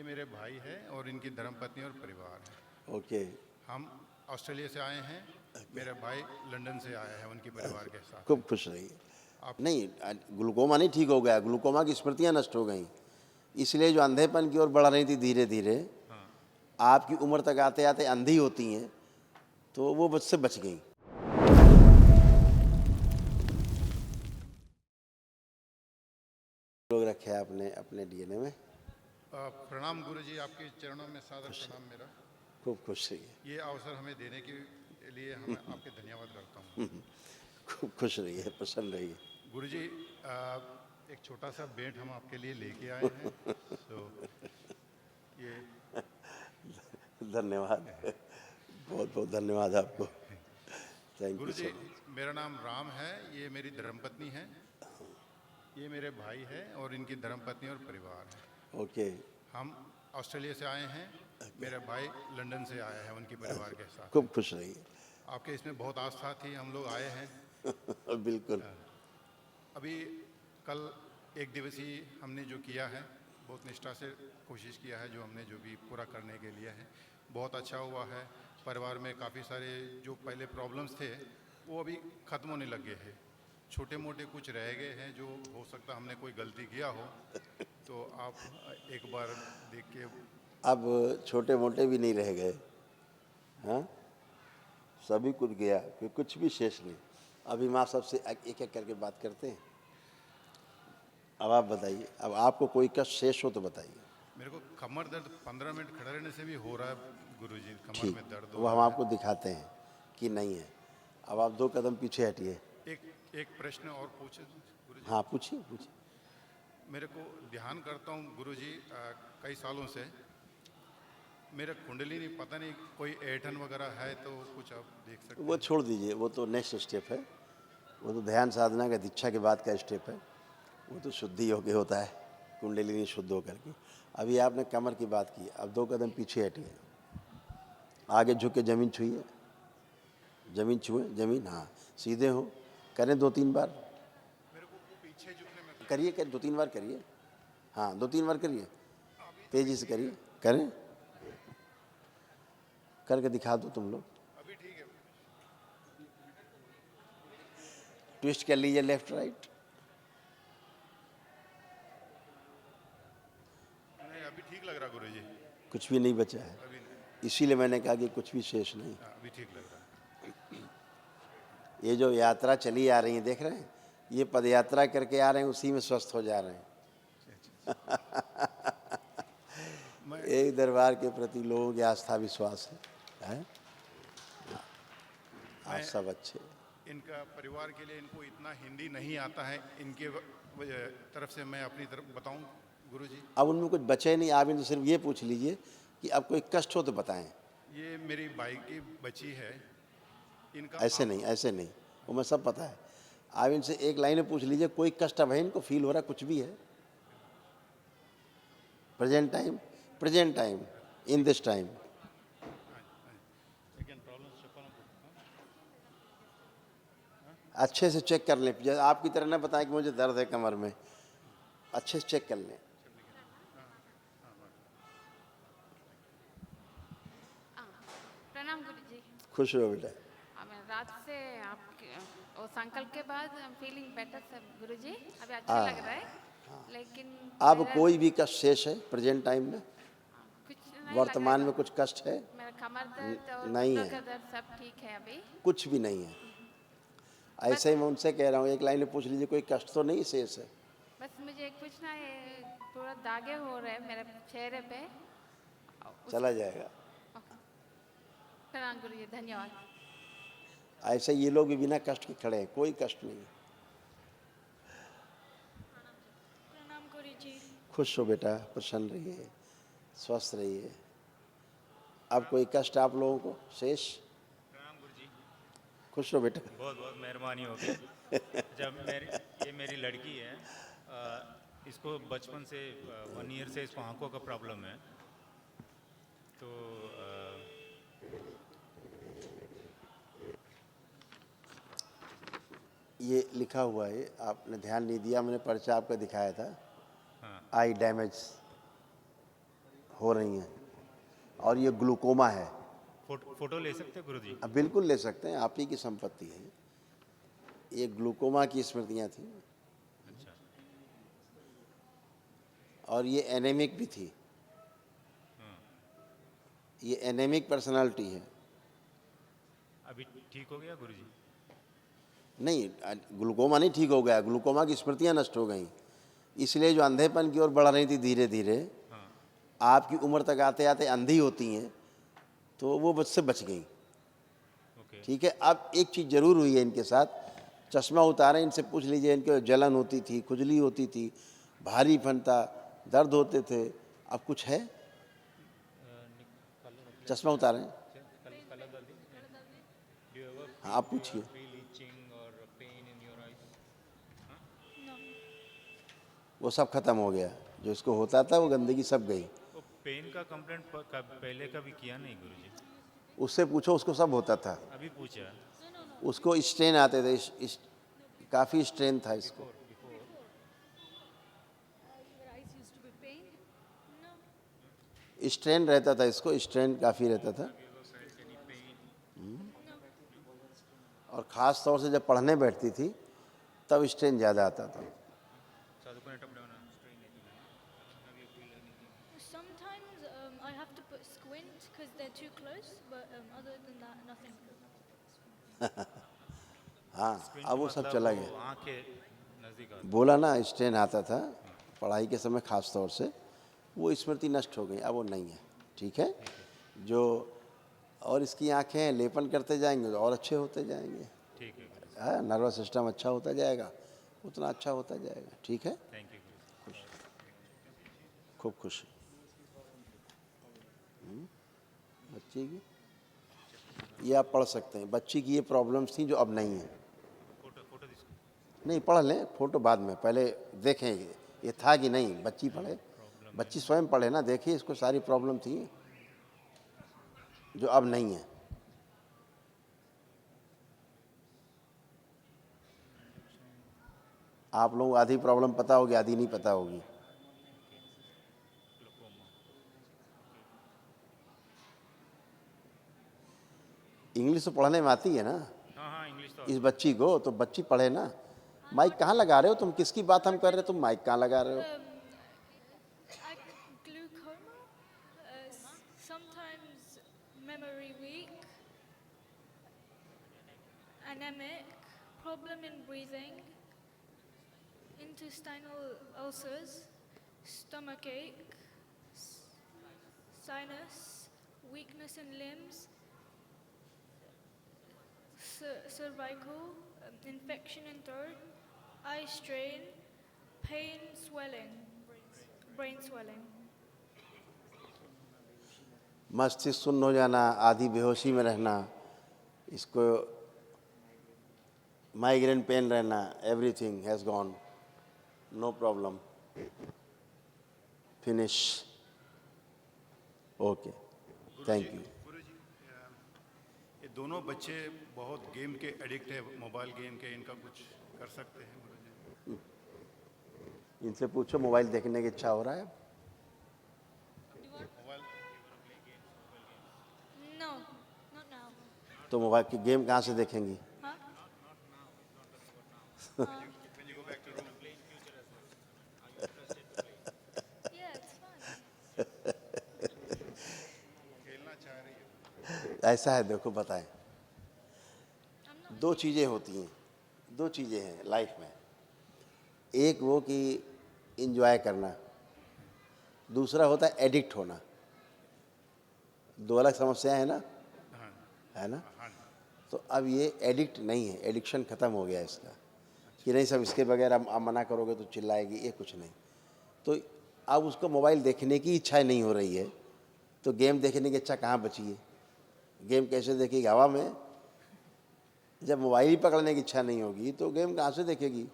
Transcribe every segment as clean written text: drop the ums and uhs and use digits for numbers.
ये मेरे भाई है और इनकी धर्मपत्नी और परिवार है। ओके, हम ऑस्ट्रेलिया से आए हैं। मेरा भाई लंदन से आया है उनके परिवार के साथ। खूब खुश रहिए। आप नहीं, ग्लूकोमा नहीं ठीक हो गया, ग्लूकोमा की स्मृतियाँ नष्ट हो गई, इसलिए जो अंधेपन की ओर बढ़ रही थी धीरे धीरे, हाँ, आपकी उम्र तक आते आते अंधी होती हैं, तो वो मुझसे बच गई। लोग रखे आपने अपने डीएनए में। प्रणाम गुरुजी, आपके चरणों में सादर प्रणाम मेरा। खूब खुश रहिए, ये अवसर हमें देने के लिए हम आपके धन्यवाद करता हूँ। खूब खुश रहिए, प्रसन्न रहिए। गुरुजी, एक छोटा सा भेंट हम आपके लिए लेके आए हैं। तो ये धन्यवाद, बहुत बहुत धन्यवाद आपको। Thank you Guruji, so much. मेरा नाम राम है, ये मेरी धर्मपत्नी है। ये मेरे भाई है और इनकी धर्मपत्नी और परिवार है। ओके, हम ऑस्ट्रेलिया से आए हैं। मेरा भाई लंदन से आया है उनके परिवार के साथ। खूब खुश रहिए। आपके इसमें बहुत आस्था थी, हम लोग आए हैं। बिल्कुल। अभी कल एक दिवसीय हमने जो किया है, बहुत निष्ठा से कोशिश किया है, जो हमने जो भी पूरा करने के लिए है, बहुत अच्छा हुआ है। परिवार में काफ़ी सारे जो पहले प्रॉब्लम्स थे वो अभी ख़त्म होने लग गए हैं। छोटे मोटे कुछ रह गए हैं, जो हो सकता हमने कोई गलती किया हो, तो आप एक बार देख के। अब छोटे मोटे भी नहीं रह गए, हाँ, सभी कुछ गया, कि कुछ भी शेष नहीं। अभी माँ सबसे एक एक करके बात करते हैं। अब आप बताइए, अब आपको कोई कष्ट शेष हो तो बताइए। मेरे को कमर दर्द 15 मिनट खड़े रहने से भी हो रहा है गुरुजी, कमर ठीक, में दर्द वो हो हम रहा है। आपको दिखाते हैं कि नहीं है। अब आप 2 कदम पीछे हटिए। एक एक प्रश्न और पूछे गुरुजी। हाँ, पूछिए पूछिए। मेरे को ध्यान करता हूँ गुरुजी, कई सालों से मेरा कुंडली नहीं, पता नहीं कोई ऐठन वगैरह है तो कुछ आप देख सकते वो हैं। छोड़ दीजिए, वो तो नेक्स्ट स्टेप है, वो तो ध्यान साधना का दीक्षा के बाद का स्टेप है। वो तो शुद्धि योग्य होता है, कुंडलिनी शुद्ध होकर के। अभी आपने कमर की बात की, अब 2 कदम पीछे हटिए, आगे झुक के जमीन छुइए, जमीन छुए, जमीन, हाँ, सीधे हो, करें 2-3 बार, मेरे को पीछे झुकने में करिए, 2-3 बार करिए, हाँ 2-3 बार करिए, तेजी से करिए, करें, करके दिखा दो तुम लोग। अभी ठीक है। ट्विस्ट कर लीजिए लेफ्ट राइट, नहीं, अभी ठीक लग रहा गुरुजी। कुछ भी नहीं बचा है। अभी नहीं। इसीलिए मैंने कहा कि कुछ भी शेष नहीं। अभी ठीक लग रहा है। ये जो यात्रा चली आ रही है, देख रहे हैं, ये पद यात्रा करके आ रहे हैं, उसी में स्वस्थ हो जा रहे हैं। मैं एक दरबार के प्रति लोगों की आस्था विश्वास है? आप सब अच्छे। इनका परिवार के लिए, इनको इतना हिंदी नहीं आता है, इनके तरफ से मैं अपनी तरफ बताऊं गुरुजी। अब उनमें कुछ बचे नहीं, आप इनसे सिर्फ ये पूछ लीजिए कि अब कोई कष्ट हो तो बताएं। ये मेरी भाई की बच्ची है, इनका ऐसे नहीं, ऐसे नहीं, वो मैं सब पता है। आप इनसे एक लाइन में पूछ लीजिए, कोई कष्ट अब है इनको, फील हो रहा कुछ भी है? Present time, in this time. अच्छे से चेक कर लें, जैसे आपकी तरह ना बताएं कि मुझे दर्द है कमर में, अच्छे से चेक कर लें। प्रणाम गुरुजी। खुश रहो बेटा। मैं रात से आपके वो संकल्प के बाद फीलिंग बेटर सर गुरुजी, अभी अच्छा लग रहा है, लेकिन अब मेरा कोई भी कष्ट शेष है प्रेजेंट टाइम में? कुछ नहीं वर्तमान लग में रहा। कुछ कष्ट है? मेरा कमर दर्द और नहीं घुटनों है। का दर्द सब ठीक है अभी। कुछ भी नहीं है। ऐसे ही मैं उनसे कह रहा हूँ, एक लाइन में पूछ लीजिए, कोई कष्ट तो नहीं शेष है? बस मुझे एक पूछना है, पूरा दागे हो रहे हैं मेरे चेहरे पे। चला जाएगा। प्रणाम गुरुजी, धन्यवाद। ऐसे ये लोग भी बिना कष्ट के खड़े हैं, कोई कष्ट नहीं है। प्रणाम गुरुजी। खुश हो बेटा, प्रसन्न रहिए, स्वस्थ रहिए। अब कोई कष्ट आप लोगों को शेष? प्रणाम गुरुजी। खुश हो बेटा। बहुत बहुत मेहरबानी होगी। जब ये मेरी लड़की है, इसको बचपन से 1 ईयर से इसको आंखों का प्रॉब्लम है। तो ये लिखा हुआ है, आपने ध्यान नहीं दिया, मैंने पर्चा आपका दिखाया था। हाँ, आई डैमेज हो रही हैं, और ये ग्लूकोमा है। फोटो ले सकते हैं गुरुजी? अब बिल्कुल ले सकते हैं, आप ही की संपत्ति है। ये ग्लूकोमा की स्मृतियाँ थी, अच्छा। और ये एनेमिक भी थी। ये एनेमिक पर्सनालिटी है। अभी ठीक हो गया गुरुजी? नहीं, ग्लूकोमा नहीं ठीक हो गया, ग्लूकोमा की स्मृतियाँ नष्ट हो गई, इसलिए जो अंधेपन की ओर बढ़ रही थी धीरे धीरे, हाँ। आपकी उम्र तक आते आते अंधी होती हैं, तो वो मुझसे बच गई। ओके। ठीक है। अब एक चीज़ जरूर हुई है इनके साथ, चश्मा उतारें, इनसे पूछ लीजिए, इनके जलन होती थी, खुजली होती थी, भारीपन था, दर्द होते थे, अब कुछ है? चश्मा उतारें। हाँ, आप पूछिए। वो सब खत्म हो गया, जो इसको होता था वो गंदगी सब गई। वो पेन का कंप्लेंट पहले कभी किया नहीं गुरुजी? उससे पूछो, उसको सब होता था। अभी पूछा? उसको स्ट्रेन आते थे, काफ़ी स्ट्रेन था इसको। स्ट्रेन रहता था इसको, स्ट्रेन काफ़ी रहता था। और ख़ास तौर से जब पढ़ने बैठती थी तब स्ट्रेन ज़्यादा आता था। Sometimes I have to put squint because they're too close, but other than that, nothing. हाँ, अब वो सब चला गया। आँख के नज़दीक आता। बोला ना, स्ट्रेन आता था पढ़ाई के समय ख़ास तौर से, वो स्मृति नष्ट हो गई, अब वो नहीं है। ठीक है। जो और इसकी आंखें लेपन करते जाएंगे तो और अच्छे होते जाएंगे। ठीक है। है, नर्वस सिस्टम अच्छा होता जाएगा, उतना अच्छा होता जाएगा। ठीक है। थैंक यू गुरुजी। खूब खुश। बच्ची की ये आप पढ़ सकते हैं, बच्ची की ये प्रॉब्लम्स थी जो अब नहीं है। फोटो नहीं, पढ़ लें, फोटो बाद में, पहले देखें ये था कि नहीं। बच्ची पढ़े, बच्ची स्वयं पढ़े ना, देखिए इसको सारी प्रॉब्लम थी जो अब नहीं है। आप लोगों को आधी प्रॉब्लम पता होगी, आधी नहीं पता होगी। इंग्लिश तो पढ़ने में आती है ना हाँ इंग्लिश तो इस बच्ची को, तो बच्ची पढ़े ना। माइक कहाँ लगा रहे हो तुम? किसकी बात हम कर रहे हो, तुम माइक कहाँ लगा रहे हो? Glaucoma, sometimes memory weak, anemic, problem in breathing, intestinal ulcers, stomachache, sinus, weakness in limbs, cervical, infection in throat, eye strain, pain, swelling, brain swelling. मस्तिष्क सुन्न हो जाना, आधी बेहोशी में रहना, इसको माइग्रेन पेन रहना, everything has gone, no problem, finish. Okay, thank you. Guruji, ये दोनों बच्चे बहुत गेम के एडिक्ट है, मोबाइल गेम के, इनका कुछ कर सकते हैं गुरुजी? इनसे पूछो मोबाइल देखने की इच्छा हो रहा है? Mobile No, not now. तो मोबाइल की गेम कहाँ से देखेंगी? Huh? when you go back to room, Yeah, it's fun. खेलना चाह रही है। ऐसा है, देखो बताएं, दो चीज़ें होती हैं, दो चीज़ें हैं लाइफ में। एक वो कि इंजॉय करना, दूसरा होता है एडिक्ट होना। दो अलग समस्या है ना, है ना? तो अब ये एडिक्ट नहीं है, एडिक्शन ख़त्म हो गया इसका, कि नहीं सब इसके बगैर आप मना करोगे तो चिल्लाएगी, ये कुछ नहीं। तो अब उसको मोबाइल देखने की इच्छा नहीं हो रही है, तो गेम देखने की इच्छा कहाँ बची है? गेम कैसे देखेगी? हवा में। जब मोबाइल ही पकड़ने की इच्छा नहीं होगी तो गेम कहाँ से देखेगी?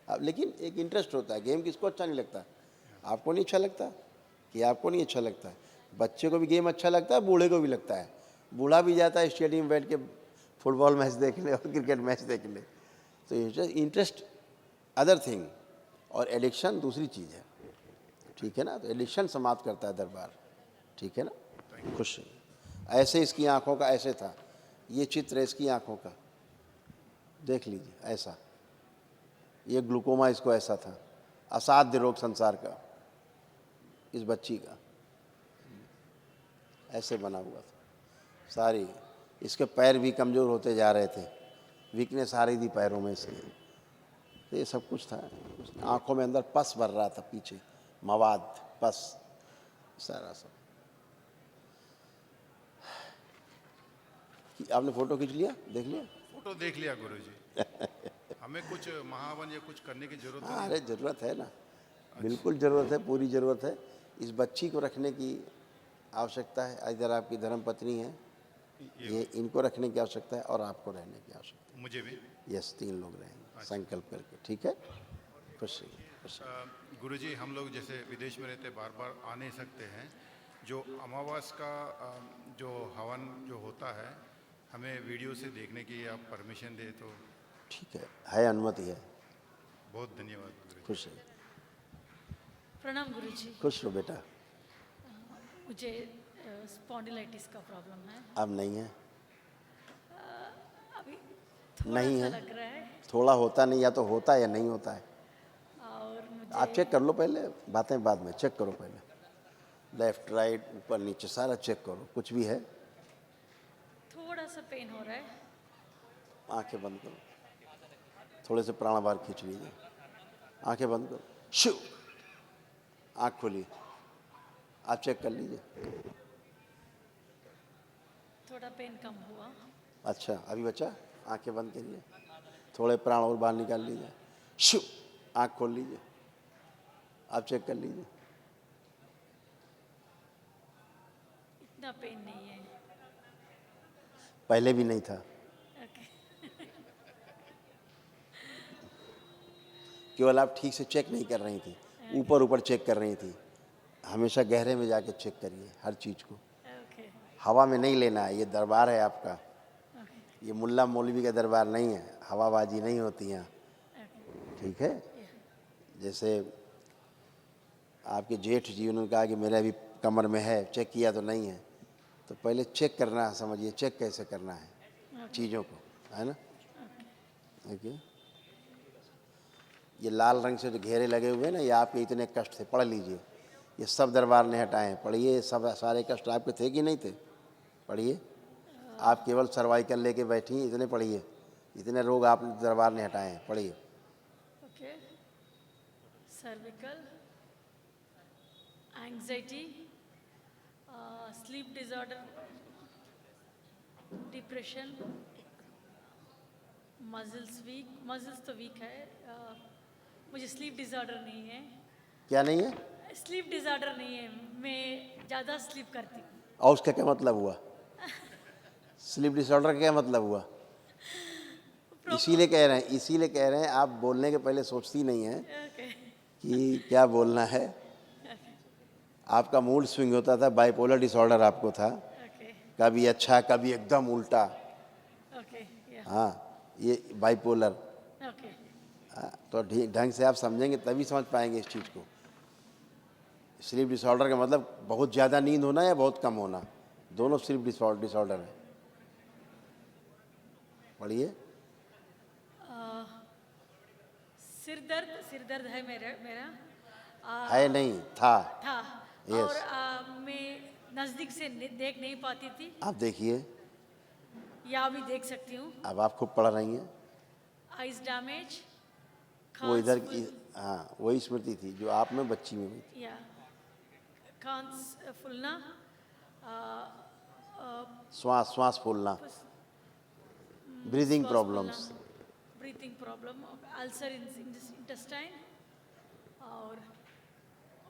अब लेकिन एक इंटरेस्ट होता है, गेम किसको अच्छा नहीं लगता? आपको नहीं अच्छा लगता कि आपको नहीं अच्छा लगता? बच्चे को भी गेम अच्छा लगता है, बूढ़े को भी लगता है। बूढ़ा भी जाता है स्टेडियम में बैठ के फुटबॉल मैच देखने और क्रिकेट मैच देखने। तो इंटरेस्ट अदर थिंग, और एडिक्शन दूसरी चीज़ है। ठीक है ना? तो एडिक्शन समाप्त करता है दरबार। ठीक है ना, खुश रहिए। ऐसे इसकी आंखों का ऐसे था, ये चित्र है इसकी आंखों का, देख लीजिए ऐसा, ये ग्लूकोमा इसको ऐसा था, असाध्य रोग संसार का इस बच्ची का, ऐसे बना हुआ था सारी। इसके पैर भी कमज़ोर होते जा रहे थे, वीकनेस आ रही थी पैरों में से, तो ये सब कुछ था। आंखों में अंदर पस भर रहा था, पीछे मवाद, पस, सारा सब। आपने फोटो खींच लिया, देख लिया? फोटो देख लिया गुरुजी। हमें कुछ महावन या कुछ करने की जरूरत हाँ, नहीं अरे ज़रूरत है ना, बिल्कुल ज़रूरत है, पूरी ज़रूरत है। इस बच्ची को रखने की आवश्यकता है, इधर आपकी धर्म पत्नी है, ये इनको रखने की आवश्यकता है और आपको रहने की आवश्यकता है, मुझे भी। है। यस, 3 लोग रहेंगे संकल्प करके, ठीक है? खुश रहिए, खुश रहिए। गुरुजी, हम लोग जैसे विदेश में रहते बार बार आ नहीं सकते हैं, जो अमावस का जो हवन जो होता है, हमें वीडियो से देखने की आप परमिशन दे तो ठीक है, अनुमति है। बहुत धन्यवाद गुरुजी। खुश रहिए, प्रणाम गुरुजी। खुश रहो बेटा। मुझे स्पॉन्डिलाइटिस का प्रॉब्लम है। अब नहीं है, अभी थोड़ा नहीं सा है, लग रहा है थोड़ा होता नहीं, या तो होता है या नहीं होता है। और मुझे आप चेक कर लो पहले, बातें बाद में, चेक करो पहले, लेफ्ट राइट ऊपर नीचे सारा चेक करो, कुछ भी है। थोड़ा सा पेन हो रहा है। आंखें बंद करो, थोड़े से प्राण बाहर खींच लीजिए, आंखें बंद करो, शू, आंख खोलिए, आप चेक कर लीजिए। थोड़ा पेन कम हुआ। अच्छा, अभी बचा, आंखें बंद करिए, थोड़े प्राण और बाहर निकाल लीजिए, शू, आंख खोल लीजिए, आप चेक कर लीजिए। इतना पेन नहीं है। पहले भी नहीं था, ओके। केवल आप ठीक से चेक नहीं कर रही थी, ऊपर ऊपर चेक कर रही थी। हमेशा गहरे में जाके चेक करिए हर चीज़ को, ओके। हवा में नहीं लेना है। ये दरबार है आपका, ये मुल्ला मौलवी का दरबार नहीं है, हवाबाजी नहीं होती यहाँ, ठीक है? जैसे आपके जेठ जी, उन्होंने कहा कि मेरे अभी कमर में है, चेक किया तो नहीं है, तो पहले चेक करना है, समझिए चेक कैसे करना है चीज़ों को, है ना? ओके, ये लाल रंग से जो घेरे लगे हुए हैं ना, ये आपके इतने कष्ट थे, पढ़ लीजिए, ये सब दरबार ने हटाए हैं, पढ़िए। सब सारे कष्ट आपके थे कि नहीं थे, पढ़िए। आप केवल सर्वाइकल लेके बैठी हैं, इतने पढ़िए, इतने रोग आप दरबार ने हटाए हैं, पढ़िए। Okay. Cervical, anxiety, sleep disorder, depression, muscles weak. Muscles तो वीक है। मुझे स्लीप डिसऑर्डर नहीं है। क्या नहीं है? स्लीप डिसऑर्डर नहीं है, मैं ज़्यादा स्लीप करती हूँ। और उसका क्या मतलब हुआ? स्लीप डिसऑर्डर का क्या मतलब हुआ? इसीलिए कह रहे हैं, इसीलिए कह रहे हैं, आप बोलने के पहले सोचती नहीं हैं ओके। कि क्या बोलना है। आपका मूड स्विंग होता था, बाइपोलर डिसऑर्डर आपको था, ओके। कभी अच्छा कभी एकदम उल्टा। ओके। या। हाँ, ये बाइपोलर। ओके। तो ढंग से आप समझेंगे तभी समझ पाएंगे इस चीज़ को। स्लीप डिसऑर्डर का मतलब बहुत ज़्यादा नींद होना या बहुत कम होना, दोनों स्लीप डिसऑर्डर है। पढ़िए। सिर दर्द है मेरा है नहीं, था। था। Yes. और मैं नज़दीक से देख नहीं पाती थी, आप देखिए, या भी देख सकती हूँ। अब आप खूब पढ़ रही हैं। आइज डैमेज, वो इधर की, हाँ, वही स्मृति थी जो आप में बच्ची में भी थी। या कांस फुलना, श्वास श्वास फूलना, breathing problems, breathing problem, ulcer इन इंटेस्टाइन, और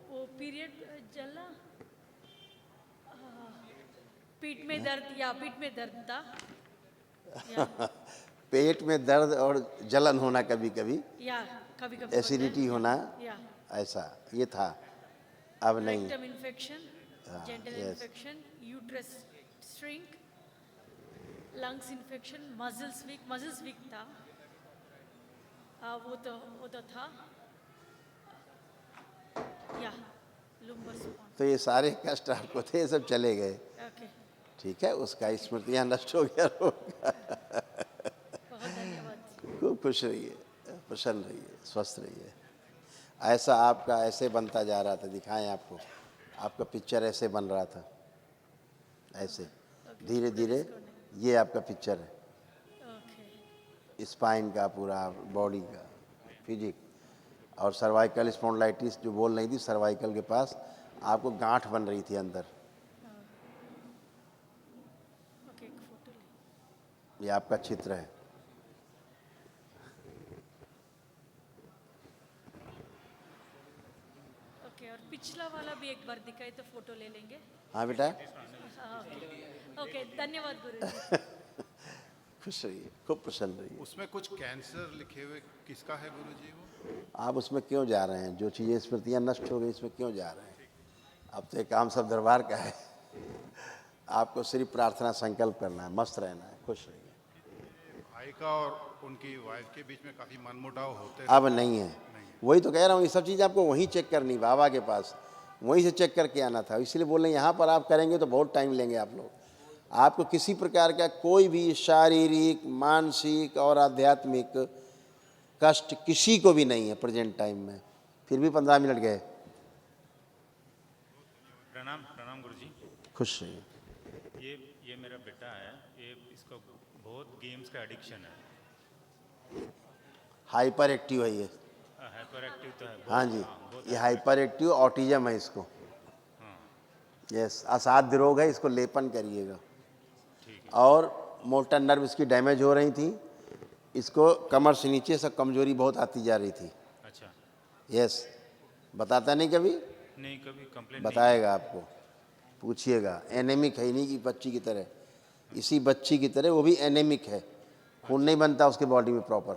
वो पीरियड जलना, पीठ में दर्द था। या पेट में दर्द और जलन होना कभी कभी, या कभी कभी एसिडिटी होना, या ऐसा ये था, अब नहीं। Rectum infection, gentle yes. Infection, uterus shrink, lungs infection, muscles weak था। वो तो था। या लुम्बर स्पॉन्ज। तो ये सारे कष्ट आपको थे, सब चले गए। ओके, ठीक है, उसका स्मृतियाँ नष्ट हो गया होगा। बहुत धन्यवाद। खूब खुश रहिए, प्रसन्न रहिए, स्वस्थ रहिए। ऐसा आपका ऐसे बनता जा रहा था, दिखाएं आपको, आपका पिक्चर ऐसे बन रहा था, ऐसे धीरे धीरे। ये आपका पिक्चर है, ओके, स्पाइन का, पूरा बॉडी का फिजिक। और सर्वाइकल स्पॉन्डिलाइटिस जो बोल रही थी, सर्वाइकल के पास आपको गांठ बन रही थी अंदर। ओके, एक फोटो ले। ये आपका चित्र है। ओके, और पिछला वाला भी एक बार दिखाए तो फोटो ले लेंगे। हाँ बेटा, हाँ, ओके, ओके, धन्यवाद गुरुजी। खुश रहिए, खूब प्रसन्न रहिए। उसमें कुछ कैंसर लिखे हुए किसका है गुरुजी वो? आप उसमें क्यों जा रहे हैं? जो चीज़ें स्मृतियाँ नष्ट हो गई, इसमें क्यों जा रहे हैं? अब तो ये काम सब दरबार का है। आपको सिर्फ प्रार्थना संकल्प करना है, मस्त रहना है, खुश रहिए। भाई का और उनकी वाइफ के बीच में काफ़ी मनमुटाव होते अब नहीं है, वही तो कह रहा हूँ, ये सब चीज़ आपको वहीं चेक करनी, बाबा के पास वहीं से चेक करके आना था। इसलिए बोल रहे हैं यहाँ पर आप करेंगे तो बहुत टाइम लेंगे आप लोग। आपको किसी प्रकार का कोई भी शारीरिक, मानसिक और आध्यात्मिक कष्ट किसी को भी नहीं है प्रेजेंट टाइम में। फिर भी 15 मिनट गए। प्रणाम प्रणाम गुरुजी। खुश रहिए। ये मेरा बेटा है, ये इसको बहुत गेम्स का एडिक्शन है। हाइपर एक्टिव है ये। हाइपर एक्टिव तो है बहुत, हाँ जी, बहुत ये हाइपर एक्टिव ऑटिज्म है इसको। यस, असाध्य रोग है, इसको लेपन करिएगा। ठीक है। और मोटर नर्व इसकी डैमेज हो रही थी, इसको कमर से नीचे से कमजोरी बहुत आती जा रही थी। अच्छा, यस, बताता नहीं कभी, नहीं कभी कंप्लेन बताएगा आपको, पूछिएगा। एनेमिक है, इन्हीं की बच्ची की तरह, इसी बच्ची की तरह वो भी एनेमिक है, खून नहीं बनता उसके बॉडी में प्रॉपर,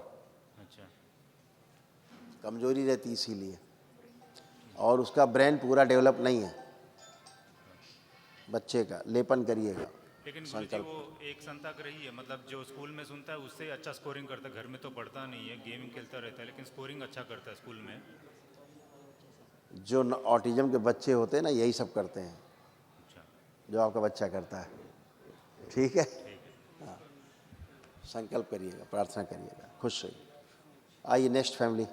अच्छा, कमजोरी रहती इसीलिए। और उसका ब्रेन पूरा डेवलप नहीं है बच्चे का। लेपन करिएगा। लेकिन गुरुजी वो एक संताग्रही है, मतलब जो स्कूल में सुनता है उससे अच्छा स्कोरिंग करता है। घर में तो पढ़ता नहीं है, गेमिंग खेलता रहता है, लेकिन स्कोरिंग अच्छा करता है स्कूल में। जो ऑटिज्म के बच्चे होते हैं ना, यही सब करते हैं अच्छा, जो आपका बच्चा करता है। ठीक है, हाँ, संकल्प करिएगा, प्रार्थना करिएगा, खुश रहिए। आइए नेक्स्ट फैमिली।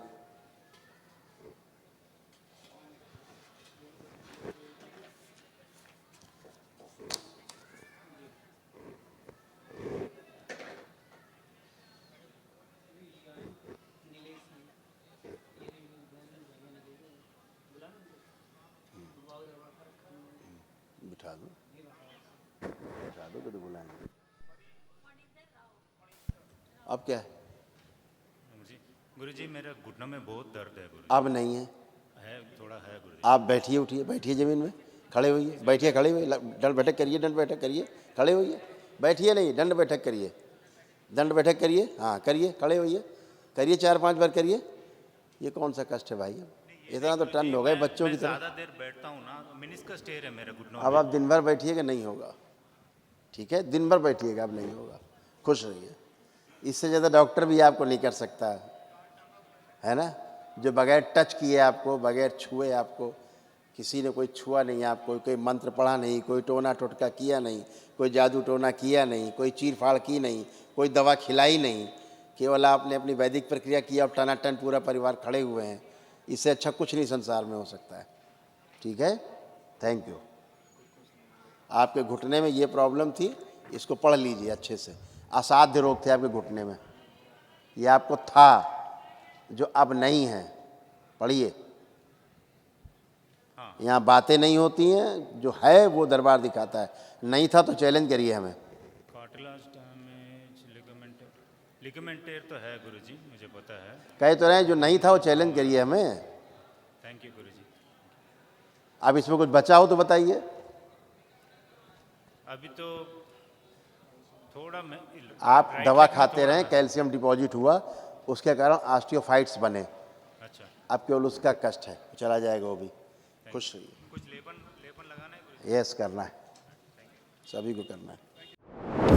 बिठा दो तो बुलाएंगे। अब क्या है? गुरुजी मेरा घुटनों में बहुत दर्द है गुरुजी। अब नहीं है, थोड़ा है गुरुजी। आप बैठिए, उठिए, बैठिए ज़मीन में, खड़े होइए, बैठिए, खड़े होइए, दंड बैठक करिए, दंड बैठक करिए, खड़े होइए, बैठिए नहीं, दंड बैठक करिए, दंड बैठक करिए, हाँ करिए, खड़े होइए, करिए, 4-5 बार करिए। ये कौन सा कष्ट है भाई? इतना तो टन हो गए बच्चों की तरह। ज़्यादा देर बैठता हूँ ना, मेनिस्कस टेयर है मेरे घुटनों अब में। आप दिन भर बैठिएगा, नहीं होगा। ठीक है, दिन भर बैठिएगा, अब नहीं होगा। खुश रहिए। इससे ज़्यादा डॉक्टर भी आपको नहीं कर सकता है ना, जो बगैर टच किए आपको, बगैर छुए आपको, किसी ने कोई छुआ नहीं आपको, कोई मंत्र पढ़ा नहीं, कोई टोना टोटका किया नहीं, कोई जादू टोना किया नहीं, कोई चीर फाड़ की नहीं, कोई दवा खिलाई नहीं, केवल आपने अपनी वैदिक प्रक्रिया की। अब टनाटन पूरा परिवार खड़े हुए हैं। इससे अच्छा कुछ नहीं संसार में हो सकता है। ठीक है, थैंक यू। आपके घुटने में ये प्रॉब्लम थी, इसको पढ़ लीजिए अच्छे से। असाध्य रोग थे आपके घुटने में, ये आपको था जो अब नहीं है। पढ़िए, यहाँ बातें नहीं होती हैं, जो है वो दरबार दिखाता है। नहीं था तो चैलेंज करिए हमें। कार्टिलेज डैमेज, लिगामेंट टेयर तो है गुरुजी, मुझे पता है। कह तो रहे हैं जो नहीं था वो चैलेंज करिए हमें। थैंक यू गुरुजी। अब इसमें कुछ बचा हो तो बताइए। अभी तो थोड़ा मैं आप राइट दवा लेग में खाते थोड़ा रहें, कैल्शियम डिपॉजिट हुआ, उसके कारण ऑस्टियोफाइट्स बने। अच्छा, अब केवल उसका कष्ट है, चला जाएगा वो भी। खुश रहिए। कुछ लेपन लगाना है गुरुजी? यस, करना है, सभी को करना है।